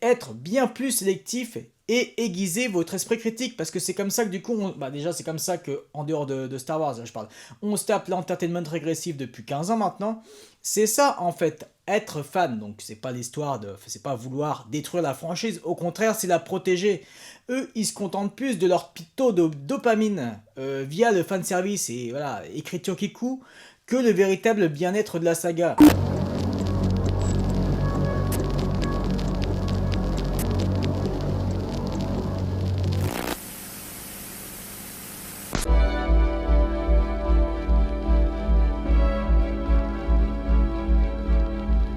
être bien plus sélectif et aiguiser votre esprit critique, parce que c'est comme ça que du coup, déjà c'est comme ça que en dehors de Star Wars, là, je parle, on se tape l'entertainment régressif depuis 15 ans maintenant. C'est ça en fait, être fan. Donc c'est pas l'histoire de, c'est pas vouloir détruire la franchise, au contraire c'est la protéger. Eux ils se contentent plus de leur pito de dopamine via le fanservice et voilà, écriture qui coud, que le véritable bien-être de la saga.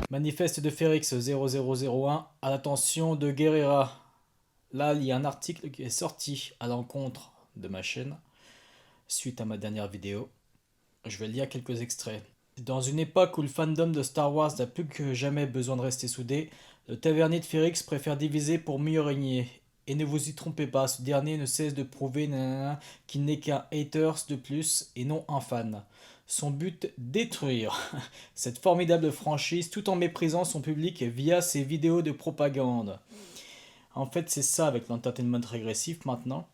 Manifeste de Férix 0001 à l'attention de Guerrera. Là, il y a un article qui est sorti à l'encontre de ma chaîne suite à ma dernière vidéo. Je vais lire quelques extraits. Dans une époque où le fandom de Star Wars n'a plus que jamais besoin de rester soudé, le tavernier de Férix préfère diviser pour mieux régner. Et ne vous y trompez pas, ce dernier ne cesse de prouver qu'il n'est qu'un haters de plus et non un fan. Son but, détruire cette formidable franchise tout en méprisant son public via ses vidéos de propagande. En fait, c'est ça avec l'entertainment régressif maintenant.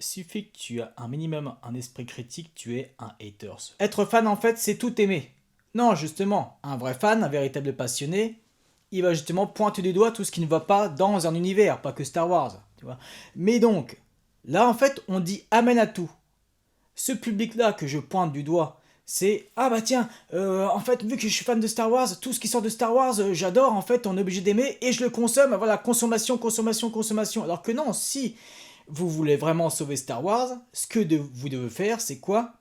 Suffit que tu as un minimum un esprit critique, tu es un haters. Être fan, en fait, c'est tout aimer. Non, justement, un vrai fan, un véritable passionné, il va justement pointer du doigt tout ce qui ne va pas dans un univers, pas que Star Wars, tu vois. Mais donc, là, en fait, on dit amen à tout. Ce public-là que je pointe du doigt, c'est ah bah tiens, en fait, vu que je suis fan de Star Wars, tout ce qui sort de Star Wars, j'adore, en fait, on est obligé d'aimer et je le consomme, voilà, consommation, consommation, consommation. Alors que non, si vous voulez vraiment sauver Star Wars, ce que vous devez faire, c'est quoi?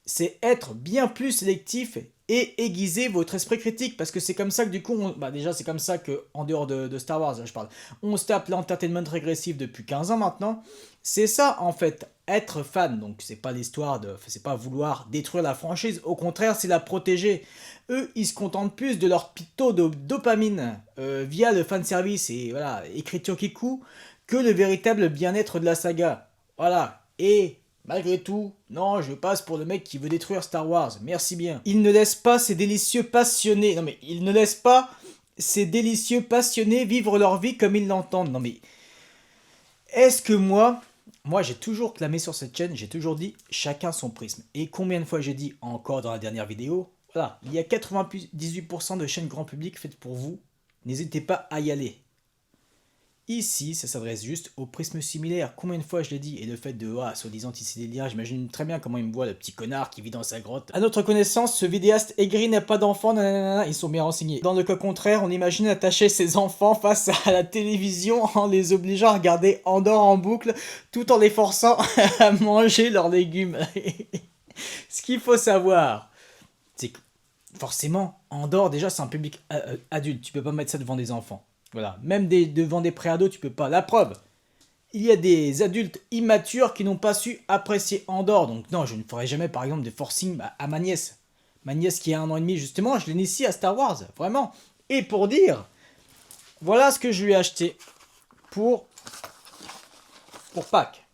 C'est être bien plus sélectif et aiguiser votre esprit critique, parce que c'est comme ça que du coup, déjà c'est comme ça que en dehors de Star Wars, là, je parle, on se tape l'entertainment régressif depuis 15 ans maintenant. C'est ça en fait, être fan. Donc c'est pas l'histoire de, c'est pas vouloir détruire la franchise, au contraire c'est la protéger. Eux ils se contentent plus de leur pito de dopamine via le fanservice et voilà, écriture qui coud, que le véritable bien-être de la saga. Voilà, et malgré tout, non, je passe pour le mec qui veut détruire Star Wars, merci bien. Il ne laisse pas ces délicieux passionnés, non mais il ne laisse pas ces délicieux passionnés vivre leur vie comme ils l'entendent. Non mais, est-ce que moi j'ai toujours clamé sur cette chaîne, j'ai toujours dit chacun son prisme. Et combien de fois j'ai dit encore dans la dernière vidéo, voilà, il y a 98% de chaînes grand public faites pour vous, n'hésitez pas à y aller. Ici, ça s'adresse juste au prisme similaire. Combien de fois je l'ai dit? Et le fait de, soi-disant tisser des liens, j'imagine très bien comment il me voit, le petit connard qui vit dans sa grotte. À notre connaissance, ce vidéaste aigri n'a pas d'enfants, nanana, ils sont bien renseignés. Dans le cas contraire, on imagine attacher ses enfants face à la télévision en les obligeant à regarder Andorre en boucle, tout en les forçant à manger leurs légumes. Ce qu'il faut savoir, c'est que forcément, Andorre, déjà, c'est un public adulte. Tu peux pas mettre ça devant des enfants. Voilà, même devant des préados, tu peux pas. La preuve, il y a des adultes immatures qui n'ont pas su apprécier Andorre. Donc non, je ne ferai jamais par exemple de forcing à ma nièce. Ma nièce qui a 1 an et demi, justement, je l'initie à Star Wars, vraiment. Et pour dire, voilà ce que je lui ai acheté pour Pâques.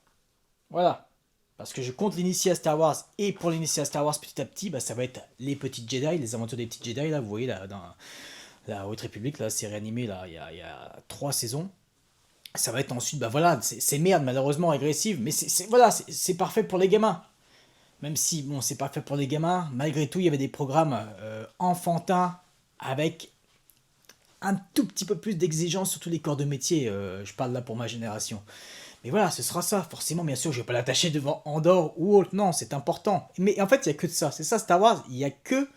Voilà. Parce que je compte l'initier à Star Wars. Et pour l'initier à Star Wars petit à petit, ça va être les petites Jedi, les aventures des petites Jedi, là, vous voyez, là, dans la Haute République, la série animée, là, il y a 3 saisons. Ça va être ensuite, voilà, c'est merde, malheureusement, agressive, mais c'est parfait pour les gamins. Même si, bon, c'est parfait pour les gamins, malgré tout, il y avait des programmes enfantins avec un tout petit peu plus d'exigence sur tous les corps de métier. Je parle là pour ma génération. Mais voilà, ce sera ça, forcément, bien sûr, je vais pas l'attacher devant Andorre ou autre, non, c'est important. Mais en fait, il y a que de ça, c'est ça Star Wars, il y a que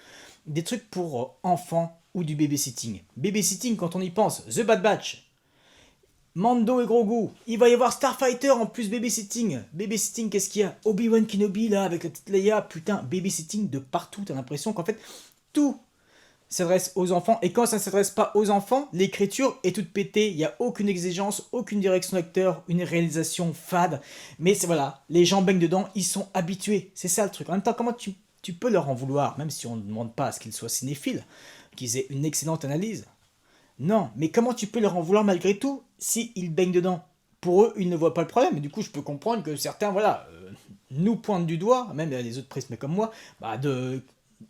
des trucs pour enfants ou du babysitting. Babysitting, quand on y pense, The Bad Batch, Mando et Grogu, il va y avoir Starfighter en plus babysitting. Babysitting, qu'est-ce qu'il y a? Obi-Wan Kenobi là, avec la petite Leia, putain, babysitting de partout, t'as l'impression qu'en fait, tout s'adresse aux enfants, et quand ça ne s'adresse pas aux enfants, l'écriture est toute pétée, il n'y a aucune exigence, aucune direction d'acteur, une réalisation fade, mais c'est voilà, les gens baignent dedans, ils sont habitués, c'est ça le truc. En même temps, comment tu peux leur en vouloir, même si on ne demande pas à ce qu'ils soient cinéphiles, qu'ils aient une excellente analyse. Non, mais comment tu peux leur en vouloir malgré tout s'ils baignent dedans? Pour eux, ils ne voient pas le problème, et du coup, je peux comprendre que certains, voilà, nous pointent du doigt, même les autres prismes comme moi,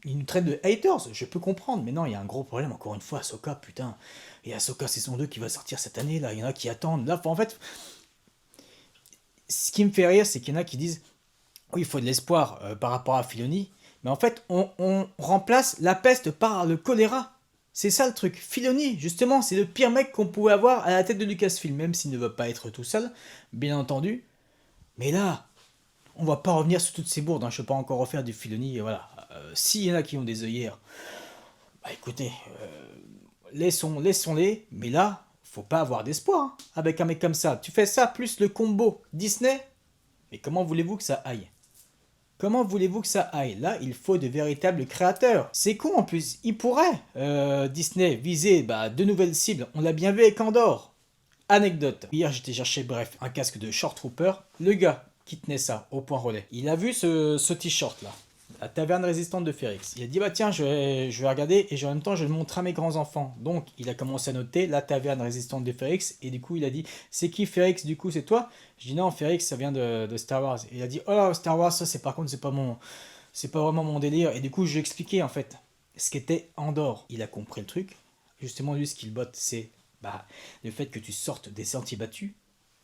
il nous traite de haters, je peux comprendre, mais non, il y a un gros problème, encore une fois, Ahsoka, putain. Et Ahsoka saison 2 qui va sortir cette année, là, il y en a qui attendent. Là, en fait, ce qui me fait rire, c'est qu'il y en a qui disent, oui, il faut de l'espoir par rapport à Filoni, mais en fait, on remplace la peste par le choléra. C'est ça le truc. Filoni, justement, c'est le pire mec qu'on pouvait avoir à la tête de Lucasfilm, même s'il ne veut pas être tout seul, bien entendu. Mais là, on va pas revenir sur toutes ces bourdes, hein. Je ne peux pas encore refaire du Filoni, et voilà. S'il y en a qui ont des œillères, bah écoutez, laissons-les, mais là, faut pas avoir d'espoir hein, avec un mec comme ça. Tu fais ça plus le combo Disney, mais comment voulez-vous que ça aille? Comment voulez-vous que ça aille? Là, il faut de véritables créateurs. C'est con en plus, il pourrait, Disney, viser de nouvelles cibles. On l'a bien vu avec Andor. Anecdote. Hier, j'étais chercher, bref, un casque de Short Trooper. Le gars qui tenait ça au point relais, il a vu ce t-shirt là. La taverne résistante de Férix. Il a dit bah tiens je vais regarder et en même temps je vais le montrer à mes grands enfants. Donc il a commencé à noter la taverne résistante de Férix et du coup il a dit c'est qui Férix du coup c'est toi? Je dis non Férix ça vient de Star Wars. Et il a dit oh là Star Wars ça c'est par contre c'est pas vraiment mon délire et du coup je lui ai expliqué en fait ce qu'était Andorre. Il a compris le truc. Justement lui ce qu'il botte c'est le fait que tu sortes des sentiers battus,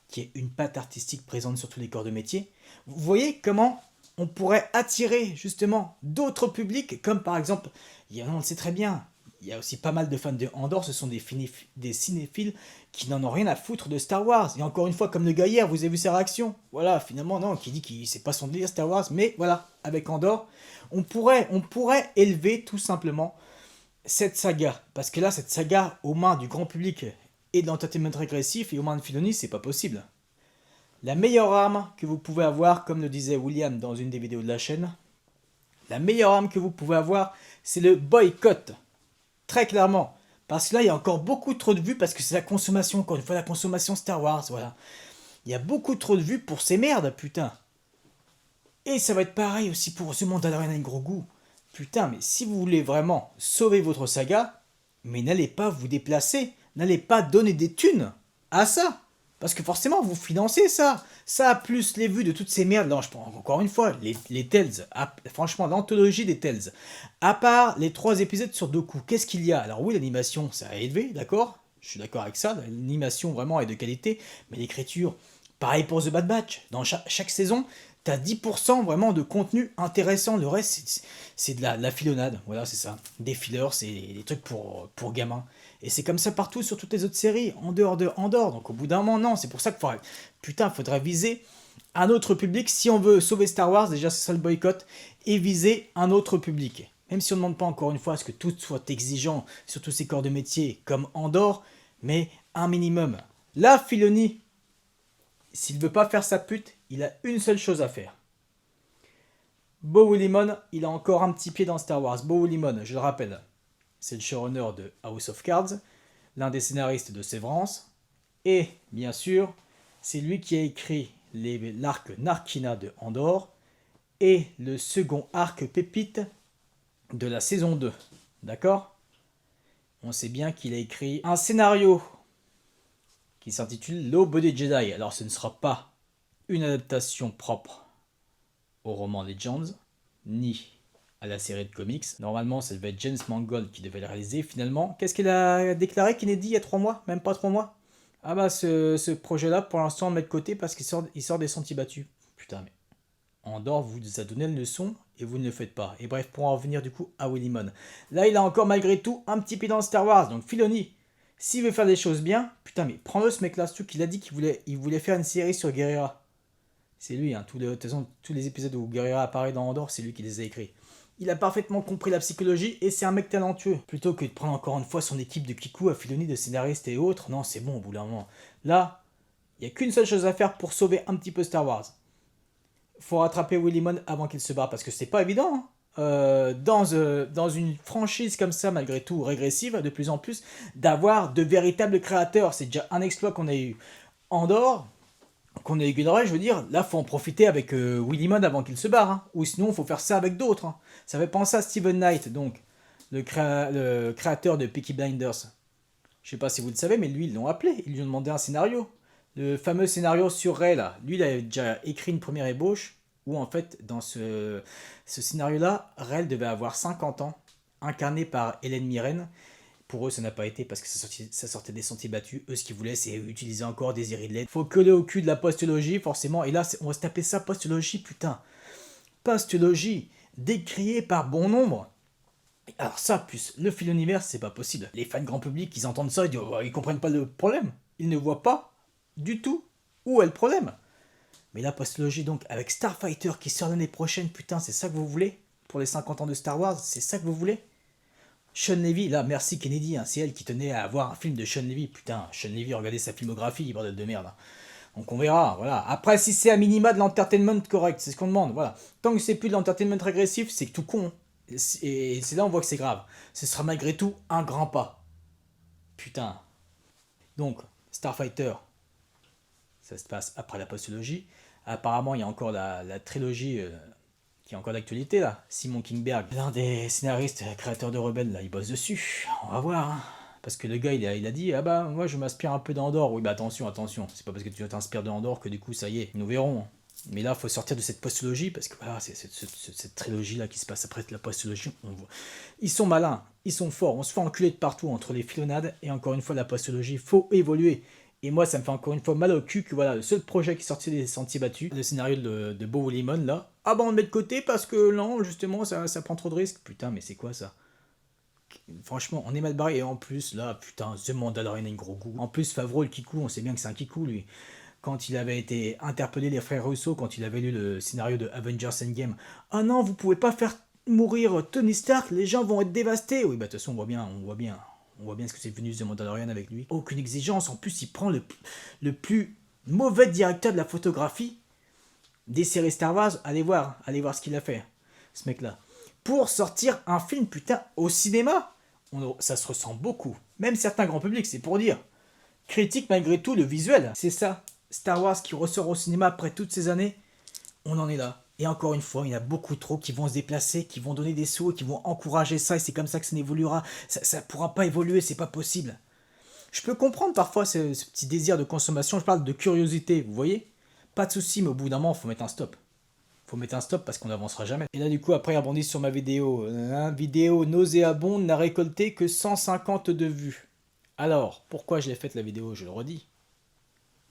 qui est une patte artistique présente sur tous les corps de métier. Vous voyez comment on pourrait attirer justement d'autres publics, comme par exemple, on le sait très bien, il y a aussi pas mal de fans de Andorre, ce sont des cinéphiles qui n'en ont rien à foutre de Star Wars. Et encore une fois, comme le gars hier, vous avez vu ses réactions. Voilà, finalement, non, qui dit que c'est pas son délire Star Wars, mais voilà, avec Andorre, on pourrait élever tout simplement cette saga. Parce que là, cette saga, aux mains du grand public et de l'entertainment régressif, et aux mains de Filoni, c'est pas possible. La meilleure arme que vous pouvez avoir, comme le disait William dans une des vidéos de la chaîne, la meilleure arme que vous pouvez avoir, c'est le boycott. Très clairement. Parce que là, il y a encore beaucoup trop de vues, parce que c'est la consommation, encore une fois, la consommation Star Wars, voilà. Il y a beaucoup trop de vues pour ces merdes, putain. Et ça va être pareil aussi pour ce Mandalorian avec gros goût. Putain, mais si vous voulez vraiment sauver votre saga, mais n'allez pas vous déplacer, n'allez pas donner des thunes à ça. Parce que forcément, vous financez ça. Ça, plus les vues de toutes ces merdes. Non, je prends encore une fois, les Tales. Franchement, l'anthologie des Tales. À part les 3 épisodes sur Doku, qu'est-ce qu'il y a? Alors oui, l'animation, ça a élevé, d'accord? Je suis d'accord avec ça. L'animation, vraiment, est de qualité. Mais l'écriture, pareil pour The Bad Batch. Dans chaque saison, t'as 10% vraiment de contenu intéressant. Le reste, c'est de la filonnade. Voilà, c'est ça. Des fillers, c'est des trucs pour gamins. Et c'est comme ça partout sur toutes les autres séries, en dehors de Andorre. Donc au bout d'un moment, non, c'est pour ça qu'il faudrait viser un autre public. Si on veut sauver Star Wars, déjà c'est ça le boycott, et viser un autre public. Même si on ne demande pas encore une fois à ce que tout soit exigeant sur tous ces corps de métier comme Andorre, mais un minimum. Là, Filoni, s'il ne veut pas faire sa pute, il a une seule chose à faire. Beau Willimon, il a encore un petit pied dans Star Wars. Beau Willimon, je le rappelle. C'est le showrunner de House of Cards, l'un des scénaristes de Sévrance, et bien sûr, c'est lui qui a écrit l'arc Narkina de Andorre et le second arc Pépite de la saison 2. D'accord? On sait bien qu'il a écrit un scénario qui s'intitule L'Aube des Jedi. Alors ce ne sera pas une adaptation propre au roman Legends, ni à la série de comics. Normalement, ça devait être James Mangold qui devait le réaliser. Finalement, qu'est-ce qu'il a déclaré Kennedy il y a 3 mois? Même pas 3 mois. Ah bah, ce projet-là, pour l'instant, on le met de côté parce qu'il sort des sentiers battus. Putain, mais Andorre vous a donné une leçon et vous ne le faites pas. Et bref, pour en revenir du coup à Willimon. Là, il a encore malgré tout un petit pied dans Star Wars. Donc Filoni, s'il veut faire des choses bien, putain, mais prends-le ce mec-là. Surtout qu'il a dit qu'il voulait faire une série sur Guerrera. C'est lui, hein. De toute façon, tous les épisodes où Guerrera apparaît dans Andorre, c'est lui qui les a écrits. Il a parfaitement compris la psychologie et c'est un mec talentueux. Plutôt que de prendre encore une fois son équipe de Kikou à Filoni de scénaristes et autres, non, c'est bon au bout d'un moment. Là, il n'y a qu'une seule chose à faire pour sauver un petit peu Star Wars. Faut rattraper Willimon avant qu'il se barre parce que c'est pas évident. Hein. Dans une franchise comme ça, malgré tout régressive, de plus en plus, d'avoir de véritables créateurs. C'est déjà un exploit qu'on a eu Andorre, qu'on a ignoré, je veux dire. Là, faut en profiter avec Willimon avant qu'il se barre. Hein. Ou sinon, faut faire ça avec d'autres. Hein. Ça fait penser à Steven Knight, donc, le créateur de Peaky Blinders. Je sais pas si vous le savez, mais lui, ils l'ont appelé. Ils lui ont demandé un scénario. Le fameux scénario sur Ray, là. Lui, il a déjà écrit une première ébauche. où en fait, dans ce scénario-là, Rel devait avoir 50 ans, incarné par Hélène Mirren. Pour eux, ça n'a pas été parce que ça sortait des sentiers battus. Eux, ce qu'ils voulaient, c'est utiliser encore des Ridley. Faut coller au cul de la postologie, forcément. Et là, on va se taper ça, postologie, putain. Postologie, décriée par bon nombre. Alors ça, plus le fil univers, c'est pas possible. Les fans grand public, ils entendent ça, ils disent, oh, ils comprennent pas le problème. Ils ne voient pas du tout où est le problème. Mais la postologie, donc, avec Starfighter qui sort l'année prochaine, putain, c'est ça que vous voulez? Pour les 50 ans de Star Wars, c'est ça que vous voulez? Sean Levy, là, merci Kennedy, hein, c'est elle qui tenait à avoir un film de Sean Levy. Putain, Sean Levy, regardez sa filmographie, bordel de merde. Donc on verra, voilà. Après, si c'est à minima de l'entertainment correct, c'est ce qu'on demande, voilà. Tant que c'est plus de l'entertainment régressif, c'est tout con. Et c'est là on voit que c'est grave. Ce sera malgré tout un grand pas. Putain. Donc, Starfighter, ça se passe après la postologie. Apparemment, il y a encore la trilogie qui est encore d'actualité, là. Simon Kinberg, l'un des scénaristes créateurs de Rebelle, là, il bosse dessus. On va voir, hein. Parce que le gars, il a dit, ah bah, moi, je m'inspire un peu d'Andorre. Oui, bah attention, c'est pas parce que tu t'inspires de Andorre que du coup, ça y est, nous verrons. Mais là, il faut sortir de cette postologie, parce que voilà, c'est cette trilogie-là qui se passe après la postologie. Ils sont malins, ils sont forts, on se fait enculer de partout entre les filonnades et encore une fois, la postologie, faut évoluer. Et moi, ça me fait encore une fois mal au cul que voilà, le seul projet qui est sorti des sentiers battus, le scénario de Beau Limon, là, ah bah on le met de côté parce que non, justement, ça prend trop de risques. Putain, mais c'est quoi ça? Franchement, on est mal barré. Et en plus, là, putain, The Mandalorian a une gros goût. En plus, Favreau, le kikou, on sait bien que c'est un kikou, lui. Quand il avait été interpellé, les frères Russo, quand il avait lu le scénario de Avengers Endgame. Ah non, vous pouvez pas faire mourir Tony Stark, les gens vont être dévastés. Oui, bah de toute façon, on voit bien ce que c'est devenu The Mandalorian avec lui. Aucune exigence. En plus, il prend le plus mauvais directeur de la photographie des séries Star Wars. Allez voir ce qu'il a fait, ce mec-là. Pour sortir un film, putain, au cinéma, ça se ressent beaucoup. Même certains grands publics, c'est pour dire. Critique malgré tout le visuel. C'est ça. Star Wars qui ressort au cinéma après toutes ces années, on en est là. Et encore une fois, il y en a beaucoup trop qui vont se déplacer, qui vont donner des sous, qui vont encourager ça, et c'est comme ça que ça n'évoluera. Ça pourra pas évoluer, c'est pas possible. Je peux comprendre parfois ce petit désir de consommation, je parle de curiosité, vous voyez? Pas de souci, mais au bout d'un moment, il faut mettre un stop. Faut mettre un stop parce qu'on n'avancera jamais. Et là, du coup, après, rebondir sur ma vidéo. Vidéo nauséabonde n'a récolté que 152 vues. Alors, pourquoi je l'ai faite la vidéo? Je le redis.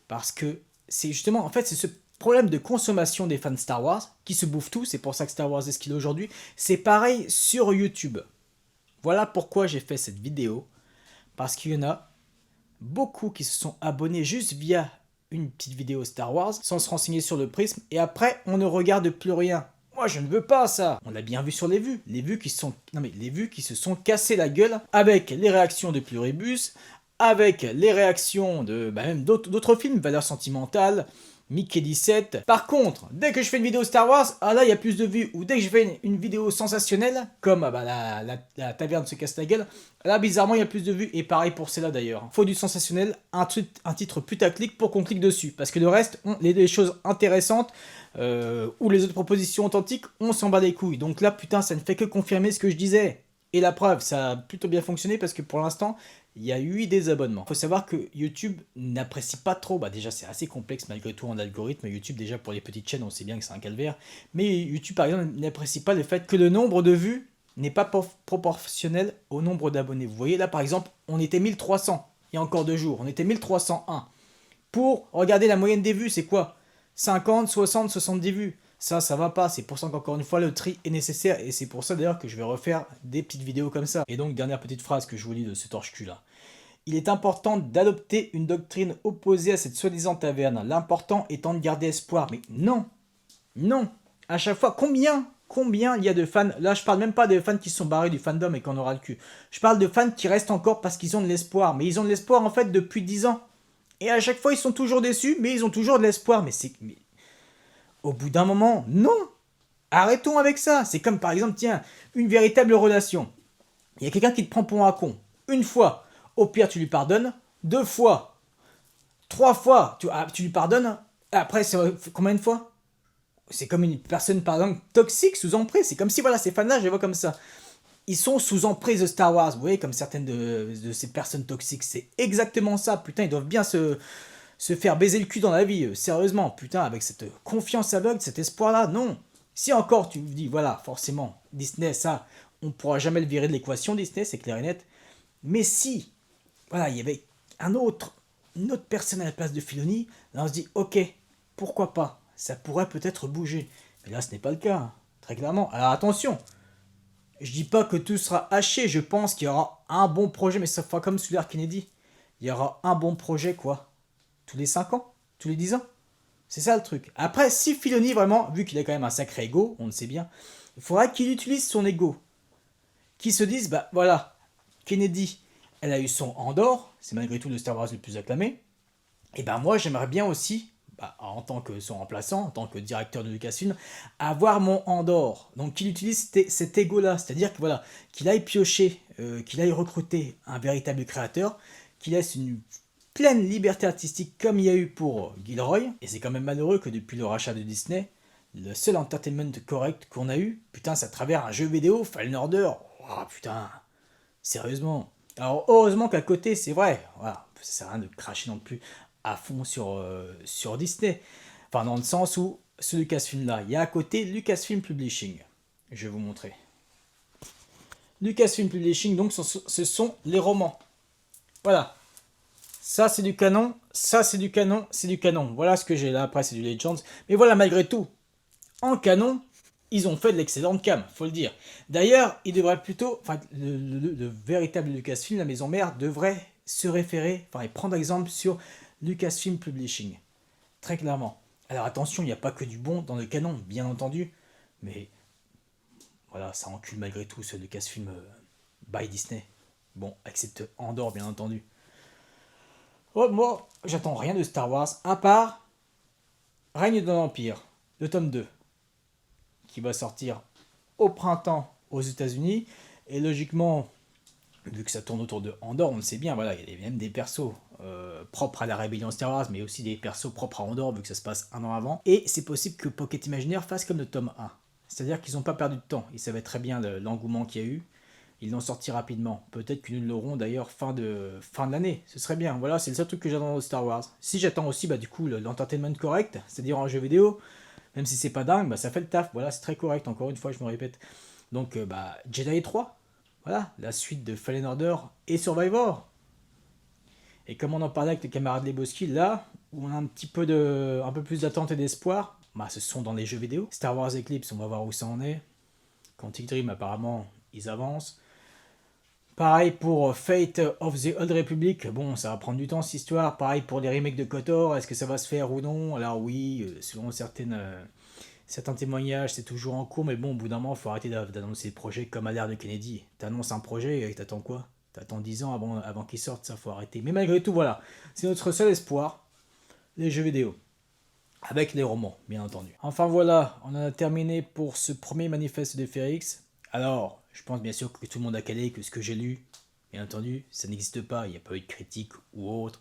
Parce que c'est justement, en fait, c'est ce problème de consommation des fans de Star Wars qui se bouffent tout. C'est pour ça que Star Wars est ce qu'il est aujourd'hui. C'est pareil sur YouTube. Voilà pourquoi j'ai fait cette vidéo. Parce qu'il y en a beaucoup qui se sont abonnés juste via une petite vidéo Star Wars sans se renseigner sur le prisme. Et après, on ne regarde plus rien. Moi, je ne veux pas ça. On l'a bien vu sur les vues. Les vues qui se sont cassées la gueule avec les réactions de Pluribus, avec les réactions de même d'autres films, Valeurs sentimentales, Mickey 17. Par contre, dès que je fais une vidéo Star Wars, ah là il y a plus de vues. Ou dès que je fais une vidéo sensationnelle, comme la taverne se casse la gueule, là bizarrement il y a plus de vues. Et pareil pour celle-là d'ailleurs. Faut du sensationnel, un titre putaclic pour qu'on clique dessus. Parce que le reste, les choses intéressantes ou les autres propositions authentiques, on s'en bat les couilles. Donc là putain ça ne fait que confirmer ce que je disais. Et la preuve, ça a plutôt bien fonctionné parce que pour l'instant, il y a eu des abonnements. Il faut savoir que YouTube n'apprécie pas trop, déjà c'est assez complexe malgré tout en algorithme. YouTube déjà pour les petites chaînes, on sait bien que c'est un calvaire. Mais YouTube par exemple n'apprécie pas le fait que le nombre de vues n'est pas proportionnel au nombre d'abonnés. Vous voyez là par exemple, on était 1300 il y a encore 2 jours, on était 1301. Pour regarder la moyenne des vues, c'est quoi? 50, 60, 70 vues. Ça va pas, c'est pour ça qu'encore une fois le tri est nécessaire et c'est pour ça d'ailleurs que je vais refaire des petites vidéos comme ça. Et donc dernière petite phrase que je vous lis de ce torche-cul là. Il est important d'adopter une doctrine opposée à cette soi-disant taverne. L'important étant de garder espoir. Mais non, à chaque fois, combien il y a de fans? Là je parle même pas des fans qui sont barrés du fandom et qu'on aura le cul. Je parle de fans qui restent encore parce qu'ils ont de l'espoir. Mais ils ont de l'espoir en fait depuis 10 ans. Et à chaque fois ils sont toujours déçus, mais ils ont toujours de l'espoir. Mais au bout d'un moment, non. Arrêtons avec ça. C'est comme par exemple, tiens, une véritable relation. Il y a quelqu'un qui te prend pour un con. Une fois. Au pire, tu lui pardonnes. 2 fois. 3 fois. Tu lui pardonnes. Après, c'est combien de fois? C'est comme une personne, par exemple, toxique, sous emprise. C'est comme si, voilà, ces fans-là, je les vois comme ça. Ils sont sous emprise de Star Wars. Vous voyez, comme certaines de ces personnes toxiques. C'est exactement ça. Putain, ils doivent bien se se faire baiser le cul dans la vie, sérieusement, putain, avec cette confiance aveugle, cet espoir-là, non. Si encore tu me dis, voilà, forcément, Disney, ça, on pourra jamais le virer de l'équation, Disney, c'est clair et net. Mais si, voilà, il y avait une autre personne à la place de Filoni, là on se dit, ok, pourquoi pas, ça pourrait peut-être bouger. Mais là, ce n'est pas le cas, hein, très clairement. Alors attention, je dis pas que tout sera haché, je pense qu'il y aura un bon projet, mais ça fera comme sous l'ère Kennedy. Il y aura un bon projet, quoi, tous les 5 ans, tous les 10 ans. C'est ça le truc. Après, si Filoni, vraiment, vu qu'il a quand même un sacré ego, on le sait bien, il faudra qu'il utilise son ego. Qu'il se dise, bah voilà, Kennedy, elle a eu son Andor, c'est malgré tout le Star Wars le plus acclamé. Et ben moi, j'aimerais bien aussi, bah, en tant que son remplaçant, en tant que directeur de Lucasfilm, avoir mon Andor. Donc qu'il utilise cet ego-là, c'est-à-dire que voilà, qu'il aille piocher, qu'il aille recruter un véritable créateur, qu'il laisse une pleine liberté artistique comme il y a eu pour Gilroy. Et c'est quand même malheureux que depuis le rachat de Disney, le seul entertainment correct qu'on a eu, putain, c'est à travers un jeu vidéo, Fallen Order. Oh putain, sérieusement. Alors heureusement qu'à côté, c'est vrai, voilà, ça sert à rien de cracher non plus à fond sur Disney. Enfin, dans le sens où ce Lucasfilm-là, il y a à côté Lucasfilm Publishing. Je vais vous montrer. Lucasfilm Publishing, donc ce sont les romans. Voilà. Ça c'est du canon, ça c'est du canon, c'est du canon. Voilà ce que j'ai là, après c'est du Legends. Mais voilà, malgré tout, en canon, ils ont fait de l'excellente cam, faut le dire. D'ailleurs, ils devraient plutôt, enfin, le véritable Lucasfilm, la maison mère, devrait se référer, enfin, et prendre exemple sur Lucasfilm Publishing. Très clairement. Alors attention, il n'y a pas que du bon dans le canon, bien entendu, mais voilà, ça encule malgré tout ce Lucasfilm by Disney. Bon, excepte Andor, bien entendu. Oh, moi, j'attends rien de Star Wars, à part Règne de l'Empire, le tome 2, qui va sortir au printemps aux États-Unis. Et logiquement, vu que ça tourne autour de Andor, on le sait bien, voilà, il y a même des persos propres à la rébellion Star Wars, mais aussi des persos propres à Andor, vu que ça se passe un an avant. Et c'est possible que Pocket Imaginaire fasse comme le tome 1. C'est-à-dire qu'ils n'ont pas perdu de temps. Ils savaient très bien l'engouement qu'il y a eu. Ils l'ont sorti rapidement. Peut-être que nous l'aurons d'ailleurs fin de l'année. Ce serait bien. Voilà, c'est le seul truc que j'attends au Star Wars. Si j'attends aussi, bah du coup, l'entertainment correct, c'est-à-dire en jeu vidéo, même si c'est pas dingue, bah ça fait le taf. Voilà, c'est très correct. Encore une fois, je me répète. Donc, bah, Jedi 3. Voilà, la suite de Fallen Order et Survivor. Et comme on en parlait avec les camarades Lebowski, là, où on a un peu plus d'attente et d'espoir, bah, ce sont dans les jeux vidéo. Star Wars Eclipse, on va voir où ça en est. Quantic Dream, apparemment, ils avancent. Pareil pour Fate of the Old Republic, bon ça va prendre du temps cette histoire, pareil pour les remakes de KOTOR, est-ce que ça va se faire ou non? Alors oui, selon certains témoignages c'est toujours en cours, mais bon au bout d'un moment il faut arrêter d'annoncer des projets comme à l'ère de Kennedy. T'annonces un projet et t'attends quoi? T'attends 10 ans avant qu'il sorte, ça faut arrêter. Mais malgré tout voilà, c'est notre seul espoir, les jeux vidéo. Avec les romans, bien entendu. Enfin voilà, on en a terminé pour ce premier manifeste de Férix. Alors, je pense bien sûr que tout le monde a calé que ce que j'ai lu, bien entendu, ça n'existe pas, il n'y a pas eu de critique ou autre.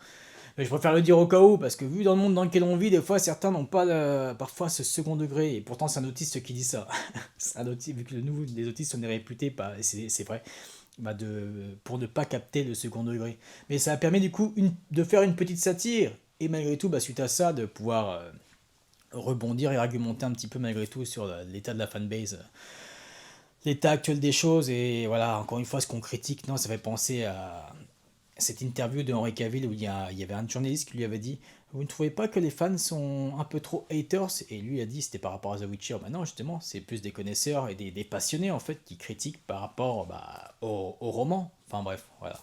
Mais je préfère le dire au cas où, parce que vu dans le monde dans lequel on vit, des fois certains n'ont pas parfois ce second degré, et pourtant c'est un autiste qui dit ça. C'est un autiste, vu que les autistes sont réputés, c'est vrai, bah pour ne pas capter le second degré. Mais ça a permis du coup de faire une petite satire, et malgré tout, bah, suite à ça, de pouvoir rebondir et argumenter un petit peu malgré tout sur l'état de la fanbase, l'état actuel des choses. Et voilà, encore une fois, ce qu'on critique, non, ça fait penser à cette interview de Henry Cavill où il y avait un journaliste qui lui avait dit: vous ne trouvez pas que les fans sont un peu trop haters? Et lui a dit c'était par rapport à The Witcher. Bah non, justement, c'est plus des connaisseurs et des passionnés en fait qui critiquent par rapport au roman. Enfin bref, voilà.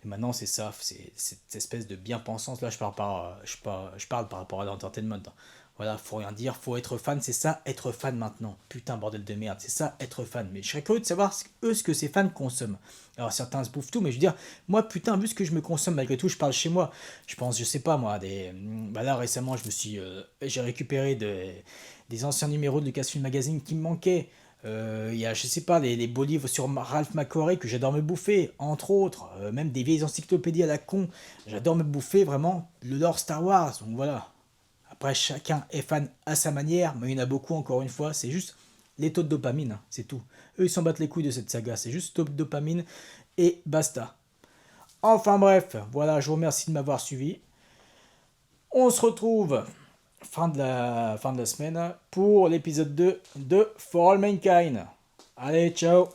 Mais maintenant c'est ça, c'est cette espèce de bien-pensance. Là je parle par rapport à l'entertainment. Voilà, faut rien dire, faut être fan, c'est ça, être fan maintenant. Putain, bordel de merde, c'est ça, être fan. Mais je serais curieux de savoir ce que ces fans consomment. Alors certains se bouffent tout, mais je veux dire, moi putain, vu ce que je me consomme malgré tout, je parle chez moi. Je pense, je sais pas moi, bah là récemment, j'ai récupéré des anciens numéros de Lucasfilm Magazine qui me manquaient. Il y a, je sais pas, les beaux livres sur Ralph McQuarrie que j'adore me bouffer, entre autres. Même des vieilles encyclopédies à la con. J'adore me bouffer vraiment le lore Star Wars. Donc voilà. Après, chacun est fan à sa manière, mais il y en a beaucoup, encore une fois, c'est juste les taux de dopamine, hein, c'est tout. Eux, ils s'en battent les couilles de cette saga, c'est juste taux de dopamine et basta. Enfin bref, voilà, je vous remercie de m'avoir suivi. On se retrouve fin de la semaine pour l'épisode 2 de For All Mankind. Allez, ciao!